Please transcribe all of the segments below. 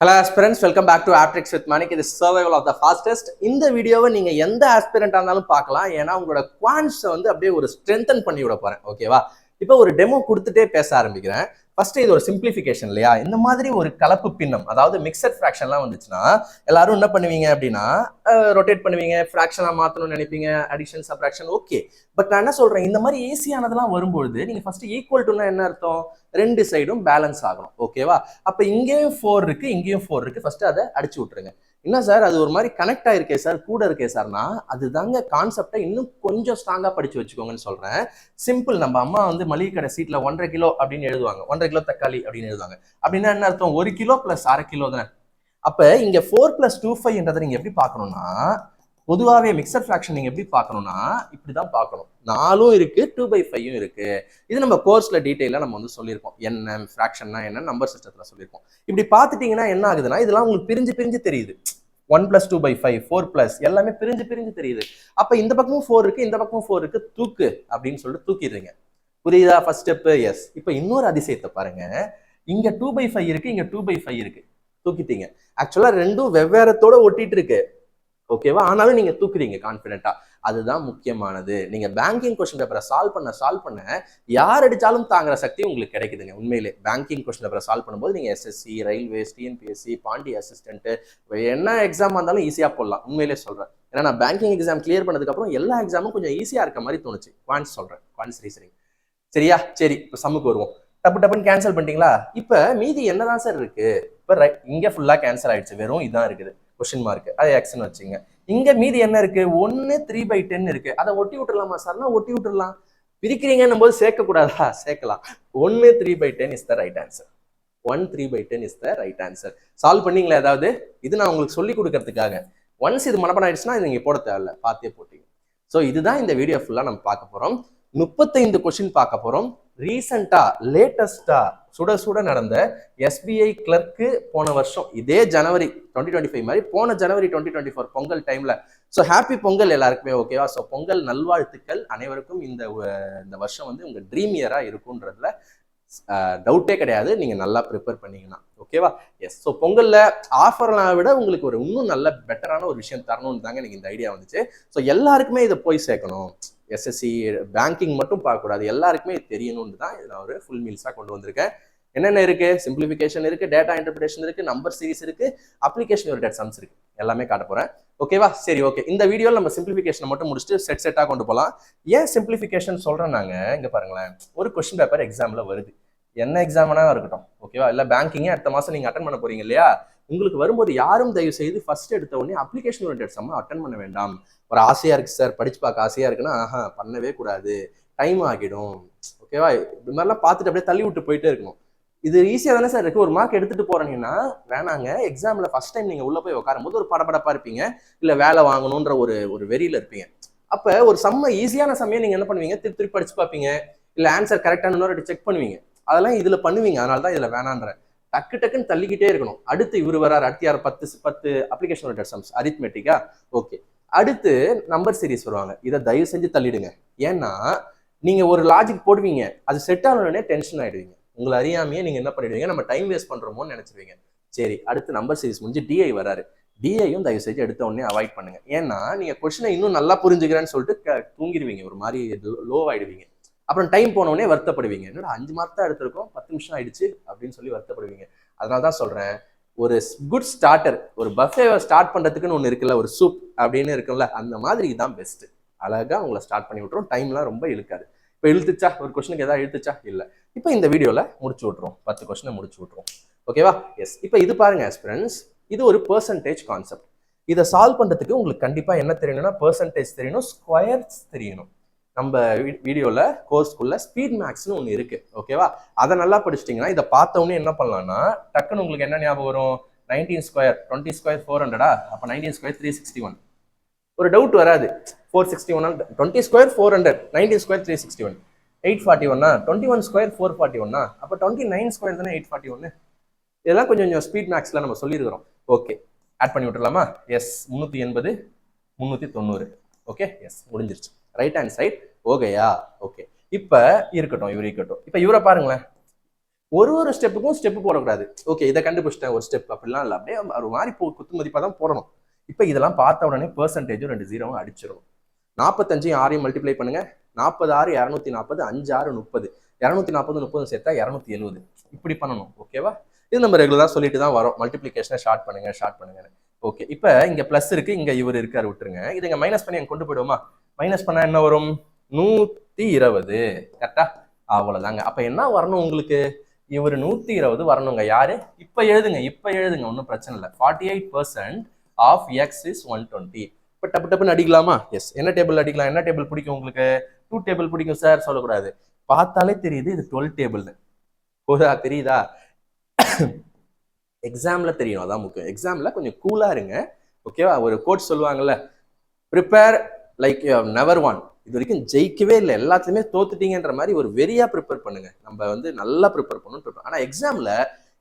Hello aspirants, welcome back to Aptrix with Manik. It is survival of the fastest. இந்த வீடியோவை நீங்க எந்த ஆஸ்பிரண்டா இருந்தாலும் பார்க்கலாம். ஏன்னா உங்களோட குவான்ட்ஸை வந்து அப்படியே ஒரு ஸ்ட்ரென்தன் பண்ணி விட போறேன். ஓகேவா? இப்போ ஒரு டெமோ கொடுத்துட்டே பேச ஆரம்பிக்கிறேன். ஃபர்ஸ்ட் இது ஒரு சிம்பிளிஃபிகேஷன் இல்லையா? இந்த மாதிரி ஒரு கலப்பு பின்னம், அதாவது மிக்சட் ஃப்ராக்ஷன்லாம் வந்துச்சுன்னா எல்லாரும் என்ன பண்ணுவீங்க அப்படின்னா ரொட்டேட் பண்ணுவீங்க, ஃப்ராக்ஷனா மாற்றணும்னு நினைப்பீங்க, அடிஷன் சப்ராக்ஷன், ஓகே. பட் நான் என்ன சொல்றேன், இந்த மாதிரி ஈஸியானதெல்லாம் வரும்பொழுது நீங்க ஃபர்ஸ்ட் ஈக்குவல் டுன்னா என்ன அர்த்தம்? ரெண்டு சைடும் பேலன்ஸ் ஆகணும். ஓகேவா? அப்ப இங்கேயும் 4 இருக்கு, இங்கேயும் 4 இருக்கு. ஃபர்ஸ்ட் அதை அடிச்சு விட்டுருங்க. என்ன சார் அது ஒரு மாதிரி கனெக்ட் ஆயிருக்கே சார், கூட இருக்கே சார்னா அதுதாங்க கான்செப்டை இன்னும் கொஞ்சம் ஸ்ட்ராங்கா படிச்சு வச்சுக்கோங்கன்னு சொல்றேன். சிம்பிள். நம்ம அம்மா வந்து மளிகை கடை சீட்ல 1.5 கிலோ அப்படின்னு எழுதுவாங்க, 1.5 கிலோ தக்காளி அப்படின்னு எழுதுவாங்க. அப்படின்னா என்ன அர்த்தம்? 1 கிலோ பிளஸ் 1/2 கிலோ தானே. அப்ப இங்க 4 + 2/5 நீங்க எப்படி பார்க்கணும்னா, பொதுவாகவே மிக்சர் ஃப்ராக்ஷன் நீங்க எப்படி பார்க்கணும்னா இப்படிதான் பார்க்கணும். 4 இருக்கு, 2/5 இருக்கு. இது நம்ம கோர்ஸ்ல டீடைலா நம்ம வந்து சொல்லியிருக்கோம். என்ன ஃப்ராக்ஷன்னா என்ன, நம்பர் சிஸ்டத்துல சொல்லியிருக்கோம். இப்படி பார்த்துட்டீங்கன்னா என்ன ஆகுதுன்னா, இதெல்லாம் உங்களுக்கு பிரிஞ்சு பிரிஞ்சு தெரியுது. 1 + 2/5, 4+ எல்லாமே பிரிஞ்சு பிரிஞ்சு தெரியுது. அப்ப இந்த பக்கமும் 4 இருக்கு, இந்த பக்கமும் 4 இருக்கு, தூக்கு அப்படின்னு சொல்லிட்டு தூக்கிடுறீங்க. புரியுதா? First step. எஸ். இப்ப இன்னொரு அதிசயத்தை பாருங்க. இங்க 2/5 இருக்கு, இங்க 2/5 இருக்கு, தூக்கிட்டீங்க. ஆக்சுவலா ரெண்டும் வெவ்வேறத்தோட ஒட்டிட்டு இருக்கு. ஓகேவா? ஆனாலும் நீங்க தூக்குறீங்க கான்பிடென்ட்டா. அதுதான் முக்கியமானது. நீங்க பேங்கிங் கொஸ்டின் பேப்பரை சால்வ் பண்ண யார் அடிச்சாலும் தாங்குற சக்தி உங்களுக்கு கிடைக்குதுங்க. உண்மையிலே பேங்கிங் கொஸ்டின் பேப்பரை சால்வ் பண்ணும்போது நீங்க SSC, railways, TNPSC, Pondy assistant, என்ன எக்ஸாம் இருந்தாலும் ஈஸியா போடலாம். உண்மையிலே சொல்றேன். ஏன்னா நான் பேங்கிங் எக்ஸாம் கிளியர் பண்ணதுக்கு அப்புறம் எல்லா எக்ஸாமும் கொஞ்சம் ஈஸியா இருக்க மாதிரி தோணுச்சு. குவான்ஸ் சொல்றேன், குவான்ஸ் ரீசனிங். சரியா? சரி, இப்போ சம்முக்கு வருவோம். டப்புன்னு கேன்சல் பண்ணிட்டீங்களா? இப்ப மீதி என்னதான் சார் இருக்கு? இப்ப இங்க ஃபுல்லா கேன்சல் ஆயிடுச்சு, வெறும் இதான் இருக்குது கொஸ்டின் மார்க். அது எக்ஸ்ன்னு வச்சுங்க. இங்க மீதி என்ன இருக்கு? 1 3/10 இருக்கு. அதை ஒட்டி விட்டுலாமா சார்னா ஒட்டி விட்டுலாம். பிரிக்கிறீங்கன்னும் போது சேர்க்க கூடாதா? சேர்க்கலாம். 1 3/10 is the right answer. 1 3/10 is the right answer. Solve பண்ணீங்களா ஏதாவது? இது நான் உங்களுக்கு சொல்லி கொடுக்கறதுக்காக. ஒன்ஸ் இது மனப்பாடம் ஆயிடுச்சுன்னா இது நீங்க போட தேவையில்ல, பார்த்தே போட்டீங்க. ஸோ இதுதான் இந்த வீடியோ ஃபுல்லா நம்ம பார்க்க போறோம். 35 கொஸ்டின் பார்க்க போறோம். ரீசெண்டா லேட்டஸ்டா சுட நடந்த எஸ்பிஐ கிளர்க்கு போன வருஷம் இதே ஜனவரி 2025 மாதிரி போன ஜனவரி 2024 பொங்கல் டைம்ல. ஸோ ஹாப்பி பொங்கல் எல்லாருக்குமே. ஓகேவா? ஸோ பொங்கல் நல்வாழ்த்துக்கள் அனைவருக்கும். இந்த வருஷம் வந்து உங்க ட்ரீம் இயரா இருக்கும்ன்றதுல டவுட்டே கிடையாது. நீங்க நல்லா ப்ரிப்பேர் பண்ணீங்கன்னா. ஓகேவா? எஸ். ஸோ பொங்கல்ல ஆஃபர்லாம் விட உங்களுக்கு ஒரு இன்னும் நல்ல பெட்டரான ஒரு விஷயம் தரணும்னு தாங்க எனக்கு இந்த ஐடியா வந்துச்சு. ஸோ எல்லாருக்குமே இதை போய் சேர்க்கணும். எஸ்எஸ்சி பேங்கிங் மட்டும் பார்க்கக்கூடாது, எல்லாருக்குமே தெரியணும்னு தான் இதில் ஒரு ஃபுல் மீல்ஸாக கொண்டு வந்திருக்கேன். என்னென்ன இருக்கு? சிம்பிளிஃபிகேஷன் இருக்கு, டேட்டா இன்டர்பிரேஷன் இருக்கு, நம்பர் சீரிஸ் இருக்கு, அப்ளிகேஷன் ஓரியன்டட் சம்ஸ் இருக்கு. எல்லாமே காட்ட போறேன். ஓகேவா? சரி, ஓகே. இந்த வீடியோவில் நம்ம சிம்பிளிஃபிகேஷனை மட்டும் முடிச்சுட்டு செட்டாக கொண்டு போகலாம். ஏன் சிம்பிளிஃபிகேஷன் சொல்றேன் நாங்க? இங்க பாருங்களேன், ஒரு கொஸ்டின் பேப்பர் எக்ஸாம்ல வருது. என்ன எக்ஸாம்னா இருக்கட்டும். ஓகேவா? இல்லை பேங்கிங்கே அடுத்த மாசம் நீங்க அட்டன் பண்ண போறீங்க இல்லையா? உங்களுக்கு வரும்போது யாரும் தயவு செய்து ஃபர்ஸ்ட் எடுத்த உடனே அப்ளிகேஷன் ஓரியன்டட் சம் அட்டன் பண்ண வேண்டாம். ஒரு ஆசையா இருக்கு சார், படிச்சு பார்க்க ஆசையா இருக்குன்னா பண்ணவே கூடாது, டைம் ஆகிடும். ஓகேவா? இது மாதிரிலாம் பார்த்துட்டு அப்படியே தள்ளி விட்டு போயிட்டே இருக்கணும். இது ஈஸியா தானே சார் இருக்கு, ஒரு மார்க் எடுத்துட்டு போறீங்கன்னா வேணாங்க. எக்ஸாம்ல ஃபர்ஸ்ட் டைம் நீங்க உள்ள போய் உட்காரும் போது ஒரு படபடப்பா இருப்பீங்க, இல்ல வேலை வாங்கணும்ன்ற ஒரு வெறியில இருப்பீங்க. அப்ப ஒரு ஈஸியான சமயம் நீங்க என்ன பண்ணுவீங்க? திருப்பி படிச்சு பார்ப்பீங்க, இல்ல ஆன்சர் கரெக்டான செக் பண்ணுவீங்க. அதெல்லாம் இதுல பண்ணுவீங்க. அதனாலதான் இதுல வேணான்ற. டக்குன்னு தள்ளிக்கிட்டே இருக்கணும். அடுத்து இவர் வராரு, அடுத்து யார்? 10 அப்ளிகேஷன் ஓரியன்டட் சம்ஸ், அரித்மெட்டிக்கா. ஓகே. அடுத்து நம்பர் சீரிஸ் வருவாங்க. இதை தயவு செஞ்சு தள்ளிடுங்க. ஏன்னா நீங்க ஒரு லாஜிக் போடுவீங்க, அது செட் ஆனோடனே டென்ஷன் ஆயிடுவீங்க. உங்களை அறியாமையே நீங்க என்ன பண்ணிடுவீங்க? நம்ம டைம் வேஸ்ட் பண்றோமோன்னு நினைச்சிருவீங்க. சரி, அடுத்து நம்பர் சீரிஸ் முடிஞ்சு டிஐ வராரு. டிஐயும் தயவு செஞ்சு எடுத்த உடனே அவாய்ட் பண்ணுங்க. ஏன்னா நீங்க கொஸ்டினை இன்னும் நல்லா புரிஞ்சுக்கிறேன்னு சொல்லிட்டு தூங்கிடுவீங்க, ஒரு மாதிரி லோ ஆயிடுவீங்க. அப்புறம் டைம் போனோடனே வருத்தப்படுவீங்க. என்னடா 5 மார்க் தான் எடுத்திருக்கோம், 10 நிமிஷம் ஆயிடுச்சு அப்படின்னு சொல்லி வருத்தப்படுவீங்க. அதனாலதான் சொல்றேன், ஒரு குட் ஸ்டார்டர், ஒரு பஃபேவை ஸ்டார்ட் பண்றதுக்குன்னு ஒன்று இருக்குல்ல, ஒரு சூப் அப்படின்னு இருக்குல்ல, அந்த மாதிரி தான் பெஸ்ட். அழகா உங்களை ஸ்டார்ட் பண்ணி விட்டுரும். டைம்லாம் ரொம்ப இழுக்காது. இப்போ இழுத்துச்சா? ஒரு கொஸ்டினுக்கு ஏதாவது இழுத்துச்சா? இல்லை. இப்போ இந்த வீடியோல முடிச்சு விட்டுரும், 10 கொஸ்டினை முடிச்சு விட்டுரும். ஓகேவா? எஸ். இப்போ இது பாருங்க ஃப்ரெண்ட்ஸ், இது ஒரு பெர்சன்டேஜ் கான்செப்ட். இதை சால்வ் பண்றதுக்கு உங்களுக்கு கண்டிப்பா என்ன தெரியணும்னா, பெர்சன்டேஜ் தெரியணும், ஸ்கொயர்ஸ் தெரியணும். நம்ம வீடியோல கோர்ஸ்க்குள்ள ஸ்பீட் மேக்ஸ்னு ஒன்று இருக்கு. ஓகேவா? அதை நல்லா படிச்சிட்டிங்கன்னா இதை பார்த்த உடனே என்ன பண்ணலாம்னா, டக்குன்னு உங்களுக்கு என்ன ஞாபகம் வரும்? 19 ஸ்கொயர் 20 ஸ்கொயர் 400. அப்ப 19 ஸ்கொயர் 361. ஒரு டவுட் வராது. 461 20 ஸ்கொயர் 400, 19 ஸ்கொயர் 361, 841. 21 ஸ்கொயர் 441. அப்ப 29 ஸ்கொயர் தானே 841. இதெல்லாம் கொஞ்சம் ஸ்பீட் மேக்ஸ்ல நம்ம சொல்லியிருக்கிறோம். ஓகே, ஆட் பண்ணி விட்டுலாமா? எஸ். 380 390. ஓகே, எஸ், முடிஞ்சிருச்சு. Right hand side. ஓகேயா? ஓகே. இப்ப இருக்கட்டும், இவர் இருக்கட்டும். இப்ப இவரை பாருங்களேன். ஒரு ஸ்டெப்புக்கும் ஸ்டெப் போடக்கூடாது. ஓகே இதை கண்டுபிடிச்சிட்டேன் ஒரு ஸ்டெப் அப்படிலாம் இல்லை, அப்படியே ஒரு மாதிரி குத்து மதிப்பாக தான் போடணும். இப்போ இதெல்லாம் பார்த்த உடனே பெர்சன்டேஜும் 2 0 அடிச்சிடணும். 45 6 மல்டிப்ளை பண்ணுங்க. 40 6 240, 5 6 30, 240 30 சேர்த்தா 270. இப்படி பண்ணணும். ஓகேவா? இது நம்ம ரெகுலராக சொல்லிட்டு தான் வரோம். மல்டிப்ளிகேஷனை ஷார்ட் பண்ணுங்க. ஓகே, இப்போ இங்க பிளஸ் இருக்கு, இங்க இவர் இருக்காரு, விட்டுருங்க. இது இங்க மைனஸ் பண்ணி கொண்டு போயிடுவோமா? மைனஸ் பண்ணா என்ன வரும்? 120. கரெக்டா? அவ்வளவுதாங்க. அப்ப என்ன வரணும் உங்களுக்கு? இவர் 120 வரணுங்க. யாரு? இப்ப எழுதுங்க, ஒன்றும் பிரச்சனை இல்லை. 48% ஆஃப் எக்ஸ் இஸ் 120. இப்ப டப்புன்னு அடிக்கலாமா? எஸ். என்ன டேபிள் அடிக்கலாம்? என்ன டேபிள் பிடிக்கும் உங்களுக்கு? 2 டேபிள் பிடிக்கும் சார் சொல்லக்கூடாது. பார்த்தாலே தெரியுது இது 12 டேபிள்னு. தெரியுதா? எக்ஸாம்ல தெரியும், அதான் முக்கியம். எக்ஸாம்ல கொஞ்சம் கூலா இருங்க. ஓகேவா? ஒரு கோட் சொல்லுவாங்கல்ல, prepare like you have never won. இது வரைக்கும் ஜெயிக்கவே இல்லை, எல்லாத்துலயுமே தோத்துட்டீங்கன்ற மாதிரி ஒரு வெறியா ப்ரிப்பேர் பண்ணுங்க. நம்ம வந்து நல்லா ப்ரிப்பேர் பண்ணணும். ஆனா எக்ஸாம்ல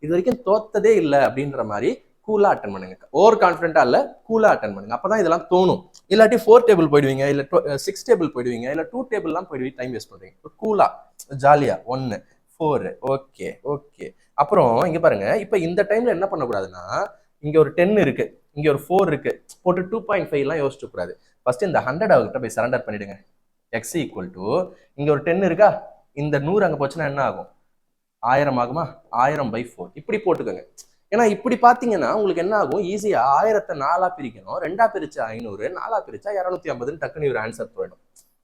இது வரைக்கும் தோத்ததே இல்லை அப்படின்ற மாதிரி கூலா அட்டன் பண்ணுங்க. ஓவர் கான்ஃபிடென்டா இல்ல, கூலா அட்டன் பண்ணுங்க. அப்பதான் இதெல்லாம் தோணும். இல்லாட்டி 4 டேபிள் போயிடுவீங்க, இல்ல 6 டேபிள் போயிடுவீங்க, இல்ல 2 டேபிள்லாம் போயிடுவீங்க, டைம் வேஸ்ட் பண்றீங்க. கூலா ஜாலியா 1 4. ஓகே. அப்புறம் இங்க பாருங்க, இப்ப இந்த டைம்ல என்ன பண்ணக்கூடாதுன்னா, இங்க ஒரு 10 இருக்கு, இங்க ஒரு 4 இருக்கு, போட்டு 2.5 எல்லாம் யோசிச்சு கூடாது. ஃபர்ஸ்ட் இந்த 100 அவர்கிட்ட போய் சரண்டர் பண்ணிடுங்க. எக்ஸ் ஈக்குவல் டு, இங்க ஒரு 10 இருக்கா, இந்த 100 அங்க போச்சுன்னா என்ன ஆகும்? 1000 ஆகுமா? 1000/4 இப்படி போட்டுக்கோங்க. ஏன்னா இப்படி பாத்தீங்கன்னா உங்களுக்கு என்ன ஆகும்? ஈஸியா 1000 4 பிரிக்கணும். 2 பிரிச்சா 500, 4 பிரிச்சா 250, டக்குன்னு ஒரு ஆன்சர் போயிடும்.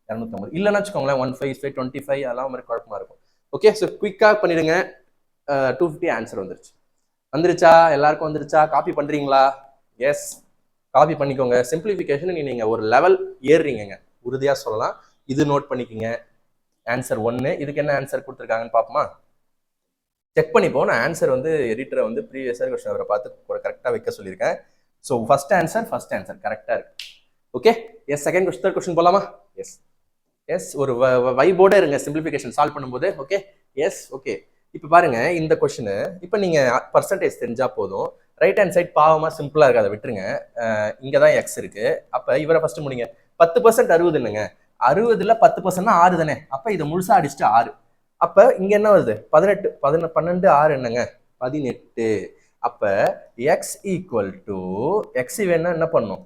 250 இல்லைன்னு வச்சுக்கோங்களேன், 155 25 அதெல்லாம் மாதிரி குழப்பமா இருக்கும். ஓகே, ஸோ குயிக்கா பண்ணிடுங்க. 250 ஆன்சர் வந்துருச்சா? எல்லாருக்கும் வந்துருச்சா? காப்பி பண்றீங்களா? எஸ், காப்பி பண்ணிக்கோங்க. சிம்பிளிஃபிகேஷன் நீங்க ஒரு லெவல் ஏறுறீங்க, உறுதியா சொல்லலாம். இது நோட் பண்ணிக்கோங்க. ஆன்சர் 1. இதுக்கு என்ன ஆன்சர் கொடுத்துருக்காங்கன்னு பார்ப்போமா? செக் பண்ணிப்போம். நான் ஆன்சர் வந்து எடிட்டரை வந்து ப்ரீவியஸ் கொஸ்டின் அவரை பார்த்து கரெக்டாக வைக்க சொல்லியிருக்கேன். ஸோ ஃபர்ஸ்ட் ஆன்சர் கரெக்டாக இருக்கு. Okay, yes. Second question, third question போலாமா? எஸ். ஒரு வைபோட இருங்க சிம்பிளிஃபிகேஷன் சால்வ் பண்ணும்போது. Okay, yes. ஓகே, இப்போ பாருங்க இந்த கொஸ்டின். இப்போ நீங்க பர்சன்டேஜ் தெரிஞ்சா போதும். ரைட் ஹேண்ட் சைட் பாவமா சிம்பிளா இருக்கு, அதை விட்டுருங்க. இங்கதான் எக்ஸ் இருக்கு. அப்ப இவரை ஃபர்ஸ்ட் முடிங்க. 10% 60 இல்லைங்க, 60ல 10% 6 தானே. அப்ப இதை முழுசா அடிச்சுட்டு 6. அப்ப இங்க என்ன வருது? 18 12 6 என்னங்க? 18. அப்ப எக்ஸ் ஈக்குவல் டு எக்ஸ் வேணா என்ன பண்ணும்?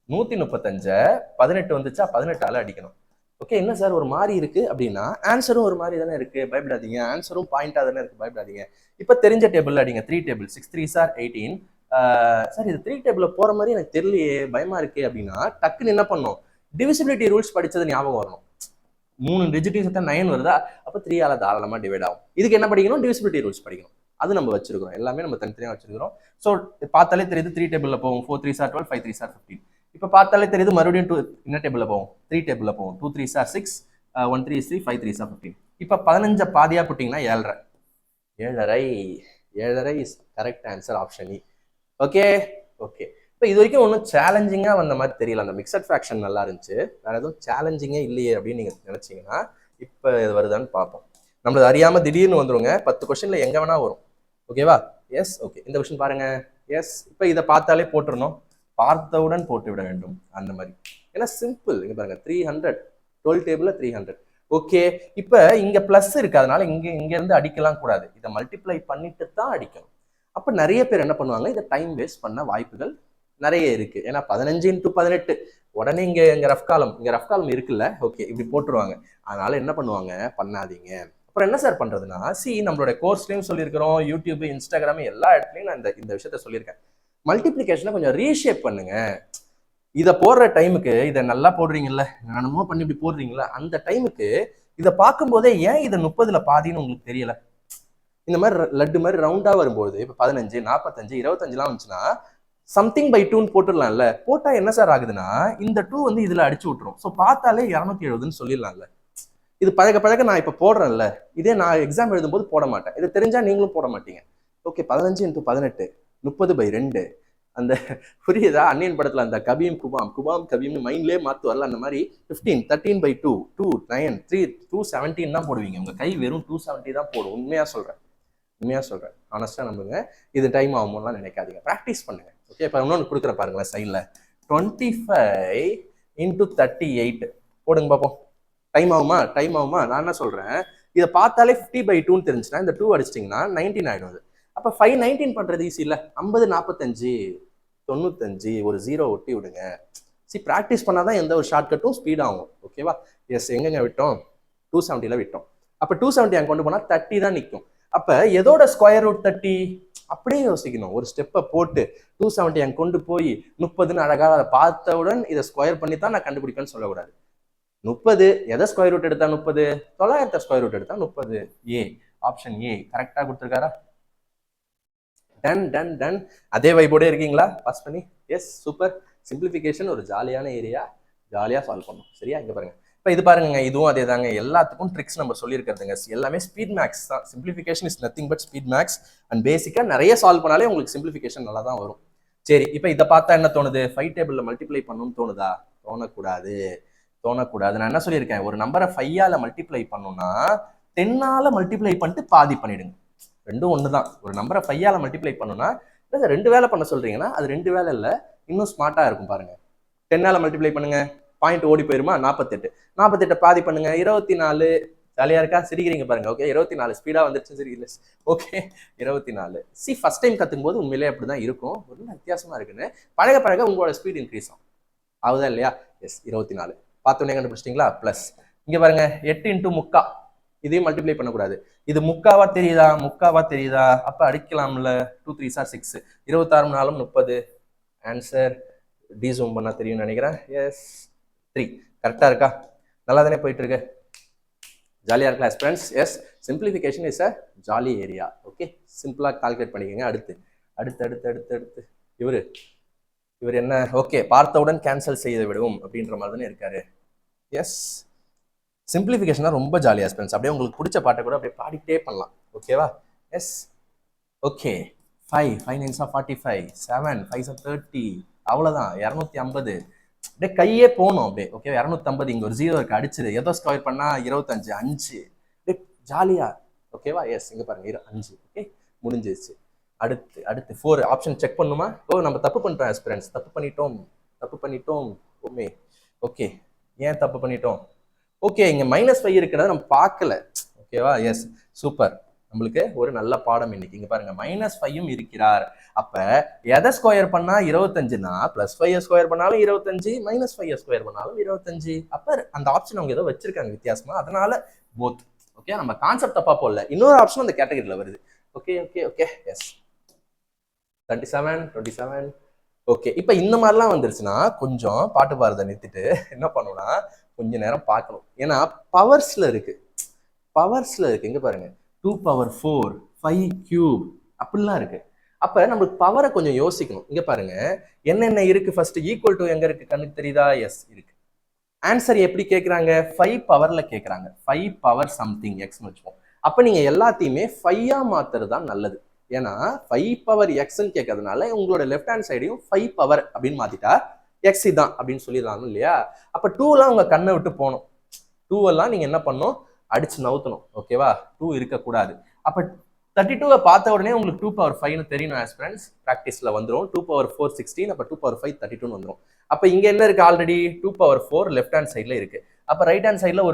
135 18 வந்துச்சா, 18ஆல அடிக்கணும். ஓகே, என்ன சார் ஒரு மாதிரி இருக்கு அப்படின்னா, ஆன்சரும் ஒரு மாதிரி தானே இருக்கு, பயப்படாதீங்க. ஆன்சரும் பாயிண்டா தானே இருக்கு, பயப்படாதீங்க. இப்ப தெரிஞ்ச டேபிள் அடிங்க. 3 டேபிள், 6 3s are 18. சார் இது 3 டேபிள்ல போற மாதிரி எனக்கு தெரியலையே, பயமா இருக்கு அப்படின்னா, டக்குன்னு என்ன பண்ணும்? டிவிசிபிலிட்டி ரூல்ஸ் படிச்சது ஞாபகம் வரணும். 3 டிஜிட்டையும் சேர்த்தா 9 வருதா, அப்ப 3ஆல தாராளமா டிவைட் ஆகும். இதுக்கு என்ன படிக்கணும்? டிவிசிபிலிட்டி ரூல்ஸ் படிக்கணும். அது நம்ம வச்சிருக்கிறோம், எல்லாமே நம்ம தனித்தனியா வச்சிருக்கிறோம். ஸோ பார்த்தாலே தெரியுது 3 டேபிள்ல போகும். 4 3s are 12, 5 3s are 15. இப்போ பார்த்தாலே தெரியுது மறுபடியும் 2 என்ன டேபிள்ல போகும்? 3 டேபிள்ல போகும். 2 3s are 6, 1 3 is 3, 5 3s are 15. இப்போ 15 பாதியா போட்டீங்கன்னா 7.5 is correct answer, option E. Okay. இப்போ இது வரைக்கும் ஒன்றும் சேலஞ்சிங்கா வந்த மாதிரி தெரியல. அந்த மிக்சட் ஃப்ராக்ஷன் நல்லா இருந்துச்சு, வேற எதுவும் சேலஞ்சிங்கே இல்லையே அப்படின்னு நீங்க நினைச்சீங்கன்னா இப்போ இது வருதான்னு பார்ப்போம். நம்மளது அறியாம திடீர்னு வந்துருங்க. 10 கொஸ்டின்ல எங்க வேணா வரும். ஓகேவா? எஸ். ஓகே, இந்த கொஸ்டின் பாருங்க. எஸ், இப்போ இதை பார்த்தாலே போட்டுருணும், பார்த்தவுடன் போட்டு விட வேண்டும் அந்த மாதிரி. ஏன்னா சிம்பிள். இங்க பாருங்க 300, 12 டேபிள்ல 300. ஓகே, இப்ப இங்க பிளஸ் இருக்கு, அதனால இங்க இருந்து அடிக்கலாம் கூடாது, இதை மல்டிப்ளை பண்ணிட்டு தான் அடிக்கணும். அப்ப நிறைய பேர் என்ன பண்ணுவாங்க? இதை டைம் வேஸ்ட் பண்ண வாய்ப்புகள் நிறைய இருக்கு. ஏன்னா 15 × 18 உடனே இங்க ரஃப் காலம் இருக்குல்ல. ஓகே, இப்படி போட்டுருவாங்க. அதனால என்ன பண்ணுவாங்க? பண்ணாதீங்க. அப்புறம் என்ன சார் பண்றதுன்னா, நம்மளோட கோர்ஸ்லயும் சொல்லியிருக்கிறோம், யூடியூப் இன்ஸ்டாகிராம் எல்லா இடத்துலயும் நான் இந்த விஷயத்த சொல்லியிருக்கேன். மல்டிப்ளிகேஷனை கொஞ்சம் ரீஷேப் பண்ணுங்க. இதை போடுற டைமுக்கு இதை நல்லா போடுறீங்கல்ல, என்னமோ பண்ணி இப்படி போடுறீங்களா, அந்த டைமுக்கு இதை பார்க்கும்போதே ஏன் இதை 30ல் பாதின்னு உங்களுக்கு தெரியல? இந்த மாதிரி லட்டு மாதிரி ரவுண்டா வரும்போது இப்போ 15 45 25லாம் வந்துச்சுன்னா சம்திங் பை 2ன்னு போட்டுடலாம்ல. போட்டா என்ன சார் ஆகுதுன்னா, இந்த 2 வந்து இதுல அடிச்சு விட்டுரும். ஸோ பார்த்தாலே 270ன்னு சொல்லிடலாம்ல. இது பழக நான் இப்ப போடுறேன்ல, இதே நான் எக்ஸாம் எழுதும்போது போட மாட்டேன். இது தெரிஞ்சா நீங்களும் போட மாட்டீங்க. ஓகே, 15 × 18 30/2. அந்த புரியுதா? அன்னியன் படத்துல அந்த குபாம் கபீம்னு மைண்ட்லயே மாத்து வரல. அந்த மாதிரி 15 13/2 2 9 3 217 தான் போடுவீங்க. உங்க கை வெறும் 270 தான் போடும். உண்மையா சொல்றேன், ஆனஸ்டா நம்புங்க. இது டைம் ஆகும்லாம் நினைக்காதீங்க, ப்ராக்டிஸ் பண்ணுங்க. ஓகே, இப்போ இன்னொன்று கொடுக்குற பாருங்களேன் சைடில். 25 × 38 போடுங்க பார்ப்போம். டைம் ஆகுமா? நான் என்ன சொல்றேன், இதை பார்த்தாலே 50/2 தெரிஞ்சுன்னா இந்த 2 அடிச்சிட்டிங்கன்னா 19 ஆயிடும். அப்போ 519 பண்றது ஈஸி இல்லை? 50 45 95 ஒரு 0 ஒட்டி விடுங்க. ப்ராக்டிஸ் பண்ணாதான் எந்த ஒரு ஷார்ட்கட்டும் ஸ்பீட் ஆகும். ஓகேவா? எஸ், எங்கெங்க விட்டோம்? 270 விட்டோம். அப்போ 270 அங்கே கொண்டு போனால் 30 தான் நிற்கும். அப்போ எதோட ஸ்கொயர் ரூட் 30? அப்படியே யோசிக்கணும். ஒரு ஸ்டெப்பை போட்டு 270 அங்கே கொண்டு போய் 30ன்னு அழகாக அதை பார்த்தவுடன் இதை ஸ்கொயர் பண்ணி தான் நான் கண்டுபிடிப்பேன்னு சொல்லக்கூடாது. 30 எதை ஸ்கொயர் ரூட் எடுத்தா 30? 900 ஸ்கொயர் ரூட் எடுத்தா 30. ஏ, ஆப்ஷன் ஏ கரெக்டாக கொடுத்துருக்காரா? Done done done. அதே வைபோட இருக்கீங்களா? பாஸ் பண்ணி. S, super. சிம்பிளிஃபிகேஷன் ஒரு ஜாலியான ஏரியா, ஜாலியாக சால்வ் பண்ணும். சரியா? இங்கே பாருங்க. இப்போ இது பாருங்க, இதுவும் அதே தாங்க. எல்லாத்துக்கும் ட்ரிக்ஸ் நம்ம சொல்லியிருக்கிறதுங்க. எல்லாமே ஸ்பீட் மேக்ஸ் தான். Simplification is nothing but speed maths. And பேசிக்காக நிறைய சால்வ் பண்ணாலே உங்களுக்கு சிம்பிளிஃபிகேஷன் நல்லா தான் வரும். சரி, இப்போ இதை பார்த்தா என்ன தோணுது? 5 டேபிளில் மல்டிப்ளை பண்ணணும்னு தோணுதா? தோணக்கூடாது. நான் என்ன சொல்லியிருக்கேன்? ஒரு நம்பரை 5ஆல மல்டிப்ளை பண்ணணும்னா 10ஆல மல்டிப்ளை பண்ணிட்டு பாதி பண்ணிடுங்க. ரெண்டும் ஒன்று தான். ஒரு நம்பரை 5ஆல மல்டிப்ளை பண்ணணும்னா 2 வேலை பண்ண சொல்றீங்கன்னா அது 2 வேலை இல்லை, இன்னும் ஸ்மார்ட்டா இருக்கும் பாருங்க. 10ஆல மல்டிப்ளை பண்ணுங்க, பாயிண்ட் ஓடி போயிருமா? 48 பாதி பண்ணுங்க, 24. ஜாலியா இருக்கா? சிரிக்கிறீங்க பாருங்க. ஓகே, 24 ஸ்பீடா வந்துருச்சு. சிரிக்கல. ஓகே, 24. ஃபர்ஸ்ட் டைம் கத்துக்கும் போது உண்மையிலே அப்படிதான் இருக்கும். ஒரு வித்தியாசமா இருக்குன்னு பழக உங்களோட ஸ்பீட் இன்க்ரீஸ் ஆகும். ஆகுதா இல்லையா? எஸ், 24 பார்த்தோன்னே கண்டுபிடிச்சிட்டிங்களா? பிளஸ் இங்க பாருங்க, 8 × முக்கா. இதையும் மல்டிப்ளை பண்ணக்கூடாது. இது முக்காவா தெரியுதா? அப்ப அடிக்கலாம்ல. 2 3 6, 26 4 30. ஆன்சர் டி ஜூம் பண்ணா தெரியும்னு நினைக்கிறேன். எஸ், 3 கரெக்டா இருக்கா? நல்லா தானே போயிட்டு இருக்கு. ஜாலியா இருக்கலாம் friends. Yes, simplification is a jolly area. Okay, சிம்பிளா கால்குலேட் பண்ணிக்கோங்க. அடுத்து இவர் என்ன? ஓகே, பார்த்தவுடன் கேன்சல் செய்து விடுவோம் அப்படின்ற மாதிரி தானே இருக்காரு. எஸ், சிம்பிளிஃபிகேஷனா ரொம்ப ஜாலியா ஃப்ரெண்ட்ஸ். அப்படியே உங்களுக்கு பிடிச்ச பாட்டை கூட அப்படியே பாடிட்டே பண்ணலாம். ஓகேவா? Yes, okay. 5 9 45, 7 5 30. அவ்வளவுதான், 250. அப்படியே கையே போகணும் அப்படியே. ஓகே, 250. இங்க ஒரு 0 இருக்கு, அடிச்சிரு. எதோ ஸ்கொயர் பண்ணா 25, 5. அப்படியே ஜாலியா. ஓகேவா? எஸ், இங்க பாருங்க 5. ஓகே, முடிஞ்சிருச்சு. அடுத்து 4 ஆப்ஷன் செக் பண்ணுமா? நம்ம தப்பு பண்ணிட்டோம் ஃப்ரெண்ட்ஸ். தப்பு பண்ணிட்டோம். ஓகே, ஏன் தப்பு பண்ணிட்டோம்? ஓகே, இங்க -5 இருக்கிறத நம்ம பார்க்கல. ஓகேவா? Yes, super. நம்மளுக்கு ஒரு நல்ல பாடம் இன்னைக்கு. இங்க பாருங்க, -5ம் இருக்கிறார். அப்ப எதை ஸ்கொயர் பண்ணா 25னா +5 ஸ்கொயர் பண்ணாலும் 25, -5 ஸ்கொயர் பண்ணாலும் 25. அப்ப அந்த ஆப்ஷன் அவங்க ஏதோ வச்சிருக்காங்க வித்தியாசமா, அதனால போத். ஓகே, நம்ம கான்செப்ட் தப்பா போடல. இன்னொரு ஆப்ஷன் அந்த கேட்டகரியில வருது. Okay, S, 27. ஓகே, இப்ப இந்த மாதிரிலாம் வந்துருச்சுன்னா கொஞ்சம் பாட்டு பாடுறதை நிறுத்திட்டு என்ன பண்ணணும்னா கொஞ்ச நேரம் பார்க்கணும். ஏன்னா பவர்ஸ்ல இருக்கு. இங்க பாருங்க, 2 power 4, 5³ அப்படிலாம் இருக்கு. அப்ப நம்மளுக்கு பவரை கொஞ்சம் யோசிக்கணும். இங்க பாருங்க, என்னென்ன இருக்கு? ஃபர்ஸ்ட் ஈக்குவல் டு எங்க இருக்கு? கண்ணுக்கு தெரியுதா? எஸ், இருக்கு. ஆன்சர் எப்படி கேட்குறாங்க? 5 பவர்ல கேட்குறாங்க. 5 பவர் சம்திங் எக்ஸ்னு வச்சுப்போம். அப்ப நீங்க எல்லாத்தையுமே 5ஆ மாத்துறது தான் நல்லது. ஏன்னா 5 பவர் எக்ஸ்ன்னு கேட்கறதுனால உங்களோட லெஃப்ட் ஹேண்ட் சைடையும் 5 பவர் அப்படின்னு மாத்திட்டா எக்ஸ் தான் அப்படின்னு சொல்லிடலாம் இல்லையா? அப்ப 2லாம் உங்க கண்ணை விட்டு போகணும். 2 எல்லாம் நீங்க என்ன பண்ணணும்? அடிச்சு நவுத்தணும். ஓகேவா? 2 இருக்கக்கூடாது. அப்ப 32 பார்த்த உடனே உங்களுக்கு 2 power 5ன்னு தெரியும் ஃப்ரெண்ட்ஸ். ப்ராக்டிஸ்ல வந்துடும். 2 power 4 16, அப்ப 2 power 5 32ன்னு வந்துடும். அப்ப இங்க என்ன இருக்கு? ஆல்ரெடி 2 power 4 லெஃப்ட் ஹேண்ட் சைட்ல இருக்கு. அப்ப ரைட் ஹேண்ட் சைட்ல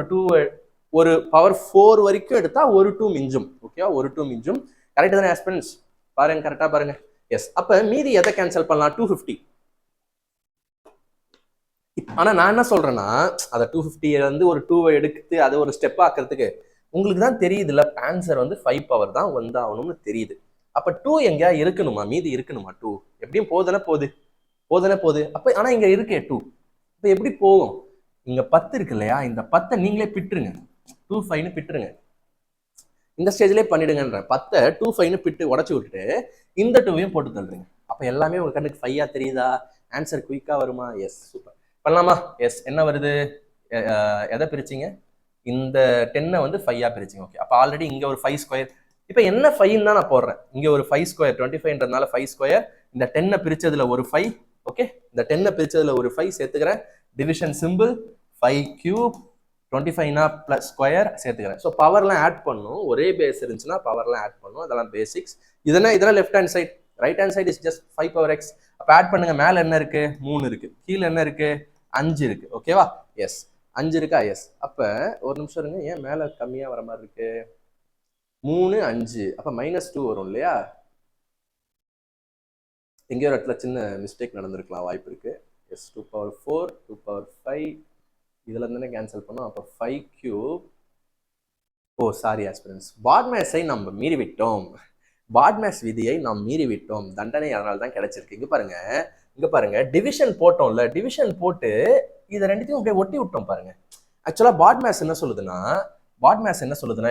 ஒரு பவர் 4 வரைக்கும் எடுத்தா ஒரு 2 மிஞ்சும். ஓகேவா? ஒரு 2 மிஞ்சும். கரெக்ட் தானே ஃப்ரெண்ட்ஸ்? பாருங்க, கரெக்டா பாருங்க. எஸ், அப்ப மீதி எதை கேன்சல் பண்ணலாம்? 250. ஆனா நான் என்ன சொல்றேன்னா, அதை 250 வந்து ஒரு 2 எடுத்து அதை ஒரு ஸ்டெப் ஆக்குறதுக்கு உங்களுக்கு தான் தெரியுதுல்ல, ஆன்சர் வந்து 5 பவர் தான் வந்தாகணும்னு தெரியுது. அப்ப 2 எங்கேயா இருக்கணுமா? மீதி இருக்கணுமா? 2 எப்படியும் போதானே போகுது. அப்ப ஆனா இங்க இருக்கே 2. இப்ப எப்படி போகும்? இங்க 10 இருக்கு இல்லையா? இந்த 10 நீங்களே பிட்டுருங்க. 25ன்னு பிட்டுருங்க. இந்த ஸ்டேஜ்லேயே பண்ணிடுங்கன்ற 10 25ன்னு பிட்டு உடச்சு விட்டுட்டு இந்த 2வையும் போட்டு தள்ளுறீங்க. அப்ப எல்லாமே உங்க கண்ணுக்கு 5ஆ தெரியுதா? ஆன்சர் குயிக்கா வருமா? S, super. பண்ணலாமா? எஸ், என்ன வருது? எதை பிரிச்சிங்க? இந்த 10 வந்து 5ஆ பிரிச்சிங்க. ஓகே, அப்போ ஆல்ரெடி இங்க ஒரு 5 ஸ்கொயர். இப்போ என்ன 5ன்னு தான் நான் போடுறேன். இங்க ஒரு 5 ஸ்கொயர் 25ன்றதுனால 5 ஸ்கொயர். இந்த 10 பிரிச்சதுல ஒரு 5. ஓகே, இந்த 10 பிரிச்சதுல ஒரு 5 சேர்த்துக்கிறேன். டிவிஷன் சிம்பிள் 5³ 25னா பிளஸ் ஸ்கொயர் சேர்த்துக்கிறேன். ஸோ பவர்லாம் ஆட் பண்ணும். ஒரே பேஸ் இருந்துச்சுன்னா பவர்லாம் ஆட் பண்ணும். அதெல்லாம் பேசிக்ஸ். இதெல்லாம் left hand side. Right hand side is just 5 power x. அப்போ ஆட் பண்ணுங்க. மேலே என்ன இருக்கு? 3 இருக்கு. கீழே என்ன இருக்கு? 5 இருக்கு. ஓகேவா? எஸ், 5 இருக்கா? எஸ். அப்ப ஒரு நிமிஷம் இருங்க, ஏன் மேல கம்மியா வர மாதிரி இருக்கு? 3 5 அப்ப -2 வரும் இல்லையா? எங்கேயோ ஒரு இடத்துல சின்ன மிஸ்டேக் நடந்திருக்கலாம், வாய்ப்பு இருக்கு. எஸ் 2^4 2^5 இதுல இருந்து கேன்சல் பண்ணோம். அப்ப 5³ ஓ சாரி ஆஸ்பிரன்ஸ், பாட்மேஸை நம்ம மீறிவிட்டோம். பாட்மேஸ் விதியை நாம் மீறிவிட்டோம். தண்டனை அதனால தான் கிடைச்சிருக்கு. இங்க பாருங்க டிவிஷன் போட்டோம்ல, டிவிஷன் போட்டு இதை ரெண்டுத்தையும் அப்படியே ஒட்டி விட்டோம் பாருங்க. ஆக்சுவலா பாட்மேஸ் என்ன சொல்லுதுன்னா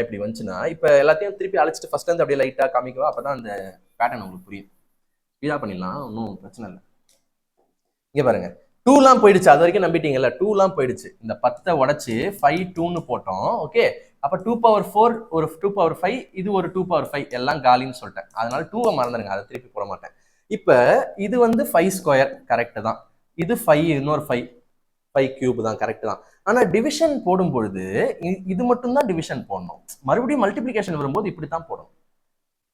இப்படி வந்துச்சுன்னா, இப்ப எல்லாத்தையும் திருப்பி அழைச்சிட்டு ஃபர்ஸ்ட்ல இருந்து அப்படியே லைட்டா காமிக்கவா? அப்பதான் அந்த பேட்டர்ன் உங்களுக்கு புரியும். ஸ்பீடா பண்ணிடலாம், ஒன்றும் பிரச்சனை இல்லை. இங்க பாருங்க 2லாம் போயிடுச்சு, அது வரைக்கும் நம்பிட்டீங்கல்ல, 2லாம் போயிடுச்சு. இந்த 10 உடைச்சு 5 2ன்னு போட்டோம். ஓகே, அப்ப 2^4 ஒரு 2^5 இது ஒரு 2^5 எல்லாம் காலின்னு சொல்லிட்டேன். அதனால 2வை மறந்துடுங்க, அதை திருப்பி போட மாட்டேன். இப்ப இது வந்து 5² கரெக்ட் தான், இது 5 இன்னொரு 5³ தான் கரெக்ட் தான். ஆனா டிவிஷன் போடும் பொழுது இது மட்டும் தான் டிவிஷன் போடணும். மறுபடியும் மல்டிபிளிகேஷன் வரும்போது இப்படித்தான் போடணும்.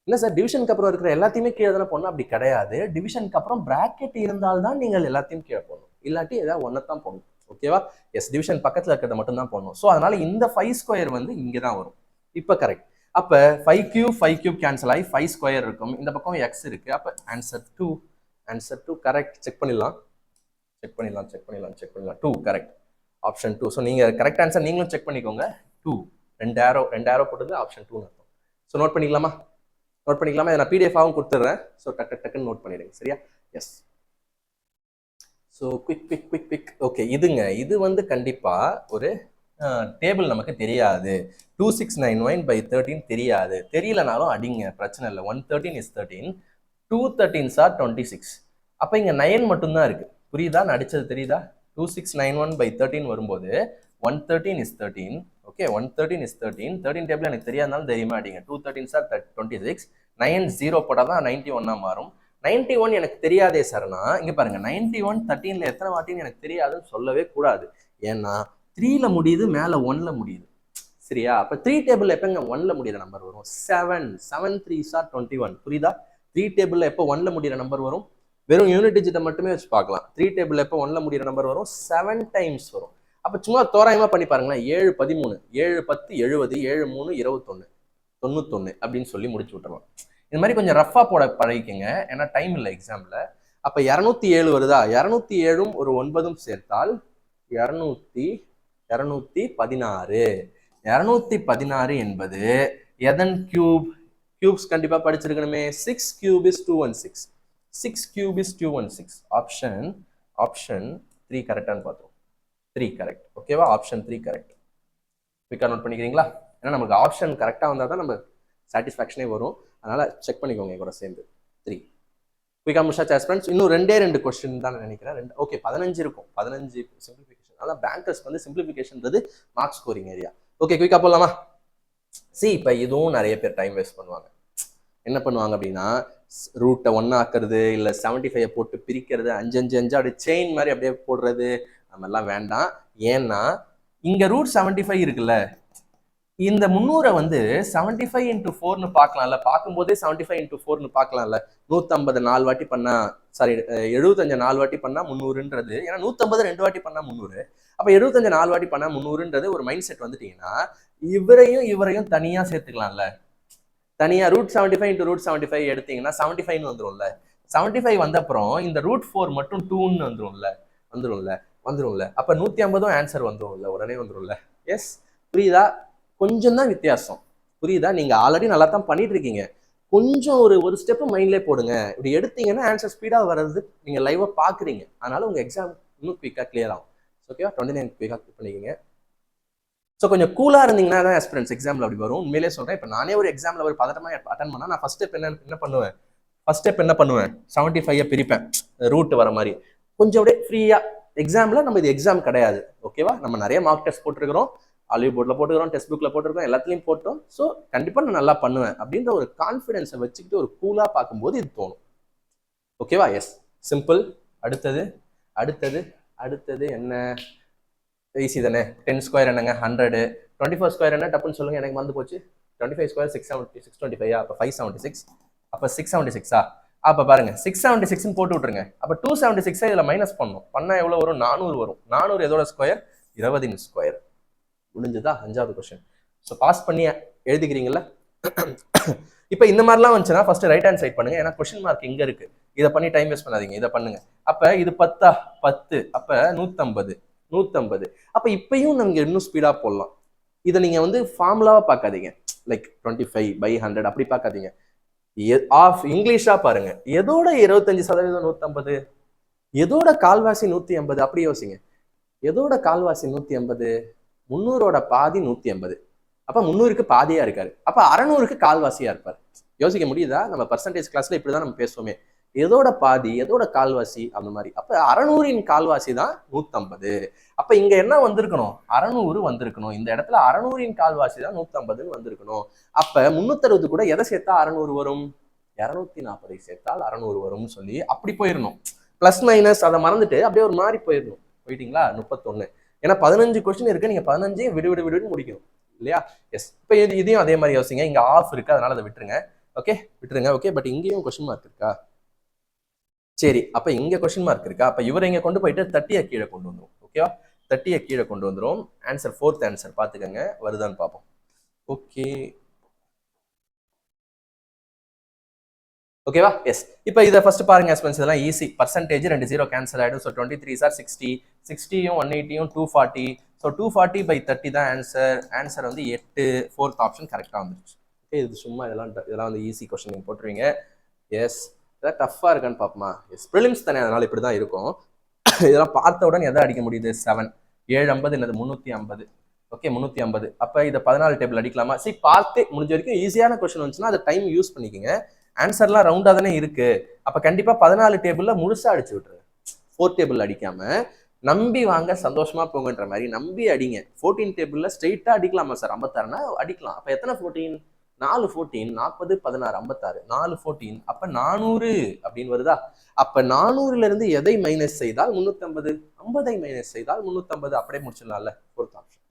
இல்ல சார், டிவிஷனுக்கு அப்புறம் இருக்கிற எல்லாத்தையுமே கீழே தானே போடணும்? அப்படி கிடையாது. டிவிஷனுக்கு அப்புறம் பிராக்கெட் இருந்தால்தான் நீங்கள் எல்லாத்தையும் கீழே போடணும், இல்லாட்டி ஏதாவது ஒன்னதான் போடணும். ஓகேவா? எஸ், டிவிஷன் பக்கத்துல இருக்கிறத மட்டும் தான் போடணும். ஸோ அதனால இந்த 5² வந்து இங்கதான் வரும். இப்ப கரெக்ட். அப்ப 5³ கேன்சல் ஆகி 5² இருக்கும். இந்த பக்கம் எக்ஸ் இருக்கு. அப்ப ஆன்சர் 2 கரெக்ட். செக் பண்ணிடலாம் 2 கரெக்ட். ஆப்ஷன் 2. ஸோ நீங்க கரெக்ட் ஆன்சர் நீங்களும் செக் பண்ணிக்கோங்க. 2 ரெண்டு ஆரோ போட்டது ஆப்ஷன் 2 அர்த்தம். ஸோ நோட் பண்ணிக்கலாமா? இதை நான் பிடிஎஃபாகவும் கொடுத்துட்றேன். ஸோ டக்குன்னு நோட் பண்ணிடுங்க, சரியா? எஸ். So quick. ஓகே, இது வந்து கண்டிப்பா ஒரு டேபிள் நமக்கு தெரியாது. 2691/13 தெரியாது. தெரியலனாலும் அடிங்க, பிரச்சனை இல்லை. 113 is 13, 213s are 26. அப்ப இங்க 9 மட்டும்தான் இருக்கு. புரியுதா? நான் அடிச்சது தெரியுதா? 2691/13 வரும்போது 113 is 13. Okay, 113 is 13. 13 டேபிள் எனக்கு தெரியாதனாலும் தைரியமா அடிங்க. 213s are 26. 9 0 போட்டாதான் 91 மாறும். 91 எனக்கு தெரியாதே சார்னா, இங்க பாருங்க 91 13ல எத்தனை வாட்டின்னு எனக்கு தெரியாதுன்னு சொல்லவே கூடாது. ஏன்னா 3ல முடியுது, மேல 1ல முடியுது, சரியா? அப்ப 3 டேபிள் எப்பங்க 1ல முடியிற நம்பர் வரும்? 7 3s are 21. புரியுதா? 3 டேபிள்ல எப்போ 1ல முடியிற நம்பர் வரும்? வெறும் யூனிட் டிஜிட்டை மட்டுமே வச்சு பார்க்கலாம். 3 டேபிள் எப்போ 1ல முடியிற நம்பர் வரும்? 7 டைம்ஸ் வரும். அப்ப சும்மா தோராயமா பண்ணி பாருங்களேன். 7 13, 7 10 70, 7 3 21, 91 அப்படின்னு சொல்லி முடிச்சு விட்டுருவோம். இந்த மாதிரி கொஞ்சம் ரஃபா போட பழகிக்கங்க, ஏன்னா டைம் இல்லை எக்ஸாம்ல. அப்ப 207 வருதா? 207ம் ஒரு 9ம் சேர்த்தால் 216. 216 என்பது எதன் கியூப்? கியூப்ஸ் கண்டிப்பா படிச்சிருக்கணுமே. 6³ is 216. 6³ is 216. ஆப்ஷன் 3 கரெக்டான்னு பார்த்தோம். 3 கரெக்ட். ஓகேவா? Option 3 correct. குயிக்கா நோட் பண்ணிக்கிறீங்களா? ஏன்னா நமக்கு ஆப்ஷன் கரெக்டா வந்தா தான் நம்ம சாட்டிஸ்ஃபேக்ஷனே வரும். அதனால செக் பண்ணிக்கோங்க கூட சேர்ந்து. 3 குயிக்கா முடிச்சாச்சு ஃப்ரெண்ட்ஸ். இன்னும் 2 கொஸ்டின் தான் நினைக்கிறேன். ஓகே, 15 இருக்கும். 15 சிம்பிளிஃபிகேஷன். அதான் பேங்கர்ஸ் வந்து சிம்பிளிஃபிகேஷன்றது மார்க் ஸ்கோரிங் ஏரியா. ஓகே, குயிக்கா போடலாமா? இப்ப இதுவும் நிறைய பேர் டைம் வேஸ்ட் பண்ணுவாங்க. என்ன பண்ணுவாங்க அப்படின்னா, ரூட்டை 1 ஆக்குறது, இல்ல 75 போட்டு பிரிக்கிறது, 5 5 5 அப்படியே செயின் மாதிரி அப்படியே போடுறது, நம்ம எல்லாம் வேண்டாம். ஏன்னா இங்க √75 இருக்குல்ல, இந்த 300 வந்து 75 into 4ன்னு பார்க்கலாம்ல. பார்க்கும்போதே 75 into 4ன்னு பார்க்கலாம்ல. 150 4 வாட்டி பண்ணா, சாரி 75 4 வாட்டி பண்ணா 300ன்றது, ஏன்னா 150 2 வாட்டி பண்ணா 300. அப்ப 75 4 வாட்டி பண்ணா 300ன்றது ஒரு மைண்ட் செட் வந்துட்டீங்கன்னா, இவரையும் தனியா சேர்த்துக்கலாம்ல. தனியா √75 into √75 எடுத்தீங்கன்னா 75ன்னு வந்துரும்ல. 75 வந்த அப்புறம் இந்த √4 மட்டும் 2ன்னு வந்துரும்ல. அப்ப 150 ஆன்சர் வந்துரும்ல, உடனே வந்துரும்ல. எஸ், புரியுதா? கொஞ்சம் தான் வித்தியாசம். புரியுதா? நீங்க ஆல்ரெடி நல்லா தான் பண்ணிட்டு இருக்கீங்க. கொஞ்சம் ஒரு ஸ்டெப் மைண்ட்லேயே போடுங்க. இப்படி எடுத்தீங்கன்னா ஆன்சர் ஸ்பீடா வர்றது நீங்க லைவா பாக்குறீங்க. அதனால உங்க எக்ஸாம் இன்னும் குயிக்கா கிளியர் ஆகும். ஓகேவா? 29 குயிக்கா கிளிக் பண்ணிக்கீங்க. ஸோ கொஞ்சம் கூலா இருந்தீங்கன்னா தான் ஆஸ்பிரன்ஸ் எக்ஸாம்ல அப்படி வரும். உண்மையிலே சொல்றேன். இப்போ நானே ஒரு எக்ஸாம்ல ஒரு பதட்டமா அட்டன் பண்ணா, நான் ஃபர்ஸ்ட் ஸ்டெப் என்ன பண்ணுவேன்? 75 பிரிப்பேன், ரூட் வர மாதிரி. கொஞ்சம் அப்படியே ஃப்ரீயா. எக்ஸாம்ல நம்ம இது எக்ஸாம் கிடையாது. ஓகேவா? நம்ம நிறைய மார்க் டெஸ்ட் போட்டுருக்கிறோம், ஆலிவ் போர்ட்ல போட்டுக்கிறோம், டெஸ்ட் புக்ல போட்டுருக்கோம், எல்லாத்துலயும் போட்டோம். ஸோ கண்டிப்பா நான் நல்லா பண்ணுவேன் அப்படின்ற ஒரு கான்ஃபிடன்ஸை வச்சுக்கிட்டு ஒரு கூலா பார்க்கும்போது இது தோணும். ஓகேவா? Yes, simple. அடுத்தது என்ன? ஈஸி தானே. 10² என்னங்க? 100. 24² என்ன? டப்புன்னு சொல்லுங்க, எனக்கு மறந்து போச்சு. 25² 625. அப்ப 576. அப்ப 676. அப்ப பாருங்க 676 போட்டு விட்டுருங்க. அப்ப 276 இதுல மைனஸ் பண்ணா எவ்வளவு வரும்? 400 வரும். 400 எதோட ஸ்கொயர்? 20 ஸ்கொயர். முடிஞ்சுதா? 5வது கொஸ்டின். ஸோ பாஸ் பண்ணி எழுதிக்கிறீங்களா? இப்போ இந்த மாதிரிலாம் வந்துச்சுன்னா ஃபர்ஸ்ட் ரைட் ஹேண்ட் சைட் பண்ணுங்க, ஏன்னா கொஸ்டின் மார்க் இங்க இருக்கு. இதை பண்ணி டைம் வேஸ்ட் பண்ணாதீங்க, இதை பண்ணுங்க. அப்ப இது 10 அப்ப 150. அப்ப இப்பயும் நீங்க இன்னும் ஸ்பீடா போடலாம். இதை நீங்க வந்து ஃபார்முலாவா பார்க்காதீங்க, லைக் 25/100 அப்படி பார்க்காதீங்க. ஆஃப் இங்கிலீஷா பாருங்க. எதோட 25% 150, எதோட கால்வாசி 180 அப்படி யோசிங்க. எதோட கால்வாசி 180? 300ஓட பாதி 180. அப்ப 300க்கு பாதியா இருக்காரு. அப்ப 600க்கு கால்வாசியா இருப்பார். யோசிக்க முடியுதா? நம்ம பர்சன்டேஜ் கிளாஸ்ல இப்படிதான் நம்ம பேசுவோமே, எதோட பாதி எதோட கால்வாசி அந்த மாதிரி. அப்ப 600இன் கால்வாசி தான் 150. அப்ப இங்க என்ன வந்திருக்கணும்? 600 வந்திருக்கணும். இந்த இடத்துல 600இன் கால்வாசி தான் 150ன்னு வந்திருக்கணும். அப்ப 360 கூட எதை சேர்த்தா 600 வரும்? 240 சேர்த்தால் 600 வரும்னு சொல்லி அப்படி போயிடணும். பிளஸ் மைனஸ் அதை மறந்துட்டு அப்படியே ஒரு மாதிரி போயிடணும். போயிட்டீங்களா? 31. ஏன்னா 15 கொஸ்டின் இருக்கு, நீங்க 15 விடு முடிக்கணும் இல்லையா? எஸ். இப்போ இதையும் அதே மாதிரி யோசிங்க. இங்க ஆஃப் இருக்கு, அதனால அதை விட்டுருங்க. ஓகே, விட்டுருங்க. ஓகே, பட் இங்கேயும் கொஸ்டின் மார்க் இருக்கா? சரி, அப்ப இங்க கொஸ்டின் மார்க் இருக்கா? அப்ப இவரை இங்க கொண்டு போயிட்டு 30 கீழே கொண்டு வந்துரும். ஓகேவா? 30 கீழே கொண்டு வந்துரும். ஆன்சர் 4th ஆன்சர் பாத்துக்கங்க, வருதான்னு பார்ப்போம். ஓகே, ஓகேவா? எஸ். இப்போ இதை ஃபர்ஸ்ட் பாருங்க எக்ஸ்பென்ஸ், இதெல்லாம் ஈஸி. பர்சன்டேஜ் 2 0 கேன்சல் ஆயிடும். So 23 sir 60, 60யும் 180யும் 240. ஸோ 240/30 தான் ஆன்சர். ஆன்சர் வந்து 8. 4th ஆப்ஷன் கரெக்டாக வந்துருச்சு. ஓகே, இது சும்மா இதெல்லாம் வந்து ஈஸி கொஸ்டின் நீங்கள் போட்டுருவீங்க. எஸ். இதெல்லாம் டஃப்பாக இருக்கான்னு பார்ப்போமா? எஸ், ப்ரிலிம்ஸ் தானே, அதனால இப்படி தான் இருக்கும். இதெல்லாம் பார்த்த உடனே எதை அடிக்க முடியுது? 7 750 என்னது? 350. ஓகே, 350. அப்போ இதை 14 டேபிள் அடிக்கலாமா? சரி, பார்த்து முடிஞ்ச வரைக்கும் ஈஸியான கொஸ்டின் வந்துச்சுன்னா அதை டைம் யூஸ் பண்ணிக்கோங்க. ஆன்சர்லாம் ரவுண்டா தானே இருக்கு. அப்ப கண்டிப்பா 14 டேபிள்ல முழுசா அடிச்சு விட்டுரு. 4 டேபிள் அடிக்காம நம்பி வாங்க, சந்தோஷமா போங்கன்ற மாதிரி நம்பி அடிங்க. 14 டேபிள்ல ஸ்ட்ரெயிட்டா அடிக்கலாமா சார்? 56னா அடிக்கலாம். அப்ப எத்தனை 14? 4 14, 40 16 56, 4 14. அப்ப 400 அப்படின்னு வருதா? அப்ப 400ல இருந்து எதை மைனஸ் செய்தால் 350? 50ஐ மைனஸ் செய்தால் 350. அப்படியே முடிச்சிடலாம்ல. 4th option.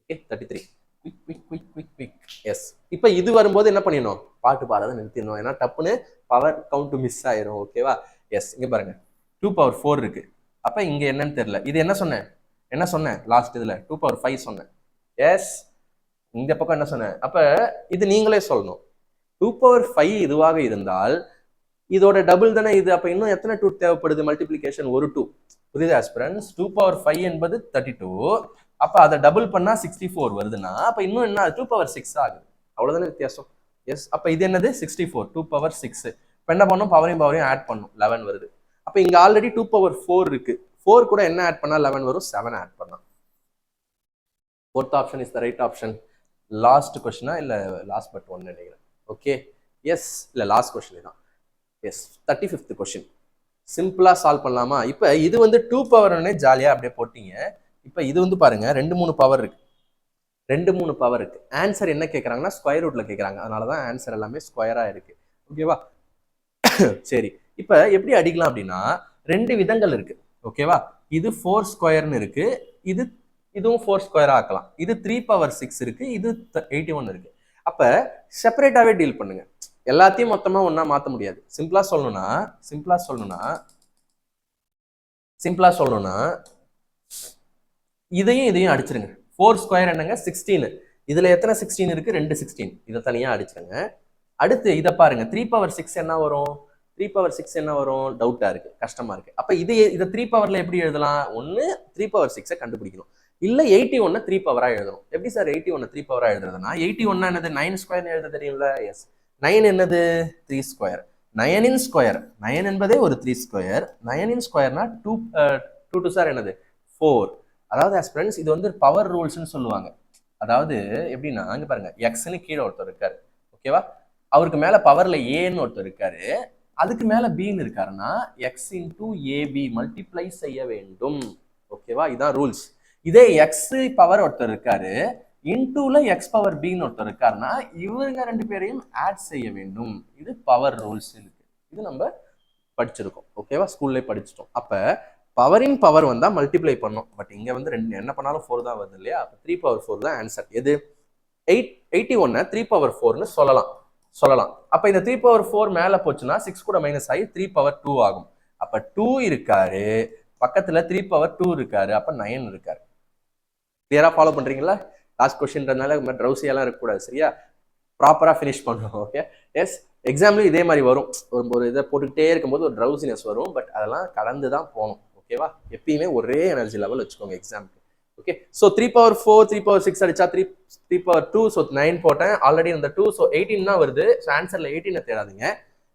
ஓகே, 33. எஸ். இப்ப இது வரும்போது என்ன பண்ணிடணும்? பாட்டு பாடாத நிறுத்திடணும், ஏன்னா டப்புன்னு பவர் கவுண்ட் மிஸ் ஆயிரும். ஓகேவா? எஸ். இங்க பாருங்க 2/4 இருக்கு. அப்ப இங்க என்னன்னு தெரியல. இது என்ன சொன்னேன் லாஸ்ட் இதுல 2/5 சொன்னேன். எஸ். இந்த பக்கம் என்ன சொன்னேன்? அப்ப இது நீங்களே சொல்லணும். 2/5 இதுவாக இருந்தால் இதோட டபுள் தானே இது. அப்ப இன்னும் எத்தனை 2 தேவைப்படுது? மல்டிபிளிகேஷன் ஒரு 2. புரியுதா ஆஸ்பிரன்ஸ்? 2/5 என்பது 32. அப்ப அதை டபுள் பண்ணா 64 வருதுன்னா அப்ப இன்னும் என்ன? 2/6 ஆகுது. அவ்வளவுதானே வித்தியாசம். எஸ். அப்ப இது என்னது? 64. 2/6. இப்ப என்ன பண்ணும்? பவரையும் ஆட் பண்ணும். 11 வருது. அப்ப இங்க ஆல்ரெடி 2/4 இருக்கு. 4 கூட என்ன ஆட் பண்ணா 11 வரும்? 7 ஆட் பண்ணா. 4th option is the right option. Last கொஸ்டினா இல்ல லாஸ்ட் பட் ஒன் நினைக்கிறேன். Okay, yes. இல்ல லாஸ்ட் கொஸ்டின் தான். எஸ். 35th question. சிம்பிளா சால்வ் பண்ணலாமா? இப்ப இது வந்து 2 பவர்னே ஜாலியா அப்படியே போட்டீங்க. இப்ப இது வந்து பாருங்க 2 3 பவர் இருக்கு. 2 3 பவர் இருக்கு. ஆன்சர் என்ன கேட்கறாங்கன்னா ஸ்கொயர் ரூட்ல கேட்கறாங்க. அதனாலதான் ஆன்சர் எல்லாமே ஸ்கொயரா இருக்கு. ஓகேவா? சரி, இப்ப எப்படி அடிக்கலாம் அப்படின்னா 2 விதங்கள் இருக்கு. ஓகேவா? இது 4 ஸ்கொயர்னு இருக்கு, இதுவும் 4 ஸ்கொயரா ஆக்கலாம். இது 3/6 இருக்கு, இது 81 இருக்கு. அப்ப செப்பரேட்டாவே டீல் பண்ணுங்க. எல்லாத்தையும் மொத்தமா ஒன்னா மாத்த முடியாது. சிம்பிளா சொல்லணும்னா இதையும் அடிச்சிருங்க. 4 ஸ்கொயர் என்னங்க? 16. இதுல எத்தனை 16 இருக்கு? 2 16. இதை தனியா அடிச்சிருங்க. அடுத்து இதை பாருங்க. 3/6 என்ன வரும்? 3/6 என்ன வரும்? டவுட்டா இருக்கு, கஷ்டமா இருக்கு. அப்ப இதை 3 பவர்ல எப்படி எழுதலாம்? ஒன்னு 3/6 கண்டுபிடிக்கணும், இல்ல 81 3 பவரா எழுதணும். எப்படி சார் 81 3 பவரா எழுதுறதுன்னா 81 என்னது? 9 ஸ்கொயர் எழுத தெரியும்ல? எஸ். 9 என்னது? 3 ஸ்கொயர். 9 ஸ்கொயர், 9 என்பதே ஒரு 3 ஸ்கொயர். 9 ஸ்கொயர்னா 2 2 சார் என்னது? 4. அதாவது ஆஸ்பிரண்ட்ஸ் இது வந்து பவர் ரூல்ஸ்னு சொல்லுவாங்க. அதாவது எப்படின்னா அங்க பாருங்க, எக்ஸ்னு கீழே ஒருத்தர் இருக்காரு. ஓகேவா? அவருக்கு மேல பவர்ல ஏன்னு ஒருத்தர் இருக்காரு, அதுக்கு மேல பின்னு இருக்காருன்னா எக்ஸ் இன்டூ ஏபி மல்டிப்ளை செய்ய வேண்டும். ஓகேவா? இதான் ரூல்ஸ். இதே எக்ஸ் பவர் ஒருத்தர் இருக்காரு, இன்டூல எக்ஸ் பவர் பின்னு ஒருத்தர் இருக்காருன்னா இவங்க 2 பேரையும் ஆட் செய்ய வேண்டும். இது பவர் ரூல்ஸ் இருக்கு. இது நம்ம படிச்சிருக்கோம். ஓகேவா? ஸ்கூல்ல படிச்சிட்டோம். அப்ப பவரின் பவர் வந்தா மல்டிப்ளை பண்ணும். பட் இங்க வந்து 2 என்ன பண்ணாலும் 4 தான் வருது இல்லையா? 3/4 தான் ஆன்சர். எது? 81 3/4ன்னு சொல்லலாம். அப்ப இந்த 3/4 மேல போச்சுன்னா 6 கூட மைனஸ் ஆகி 3/2 ஆகும். அப்ப 2 இருக்காரு, பக்கத்துல 3/2 இருக்காரு, அப்ப 9 இருக்காரு. கிளியரா ஃபாலோ பண்றீங்களா? லாஸ்ட் கொஸ்டின்றதுனால ட்ரௌசியெல்லாம் இருக்கக்கூடாது, சரியா? ப்ராப்பரா ஃபினிஷ் பண்ணணும். Okay, S. எக்ஸாம்லயும் இதே மாதிரி வரும், ஒரு இதை போட்டுக்கிட்டே இருக்கும்போது ஒரு ட்ரௌசினஸ் வரும், பட் அதெல்லாம் கடந்து தான் போகணும். ஓகேவா? எப்பயுமே ஒரே எனர்ஜி லெவல் வச்சுக்கோங்க எக்ஸாமுக்கு. ஓகே, ஸோ 3/4 3/6 அடிச்சா 3/2, ஸோ 9 போட்டேன் ஆல்ரெடி இந்த 2, ஸோ 18 தான் வருது. ஸோ ஆன்சர்ல 18 தேடாதீங்க.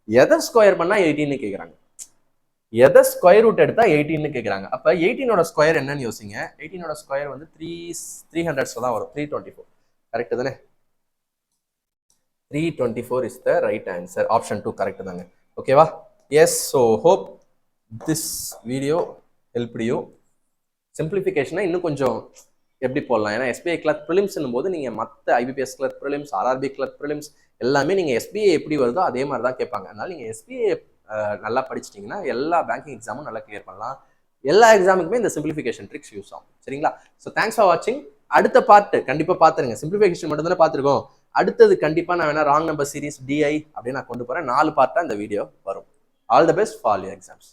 எதை ஸ்கொயர் பண்ணா 18 கேட்குறாங்க, எதை ஸ்கொயர் ரூட் எடுத்தா 18 கேட்குறாங்க. அப்போ 18ஓட ஸ்கொயர் என்னன்னு யோசிங்க. 18ஓட ஸ்கொயர் வந்து 300 தான் வரும். 324 கரெக்ட் தானே? 324 is the right answer. Option 2 correct தாங்க. ஓகேவா? Yes. So hope this video help you. சிம்பிளிஃபிகேஷனை இன்னும் கொஞ்சம் எப்படி போடலாம், ஏன்னா எஸ்பிஐ கிளர்க் ப்ரிலிம்ஸ்னும் போது நீங்கள் மற்ற IBPS clerk prelims, RRB clerk prelims எல்லாமே நீங்கள் எஸ்பிஐ எப்படி வருதோ அதே மாதிரி தான் கேட்பாங்க. அதனால நீங்கள் எஸ்பிஐ நல்லா படிச்சிட்டிங்கன்னா எல்லா பேங்கிங் எக்ஸாமும் நல்லா கிளியர் பண்ணலாம். எல்லா எக்ஸாமுக்குமே இந்த சிம்பிளிஃபிகேஷன் ட்ரிக்ஸ் யூஸ் ஆகும், சரிங்களா? ஸோ தேங்க்ஸ் ஃபார் வாட்சிங். அடுத்த பார்ட் கண்டிப்பாக பார்த்துருங்க. சிம்பிளிஃபிகேஷன் மட்டும் தானே பார்த்துருக்கோம். அடுத்தது கண்டிப்பாக நான் வேணா ராங் நம்பர் சீரிஸ், டிஐ அப்படின்னு நான் கொண்டு போகிறேன். 4 பார்ட்டாக இந்த வீடியோ வரும். All the best for your exams.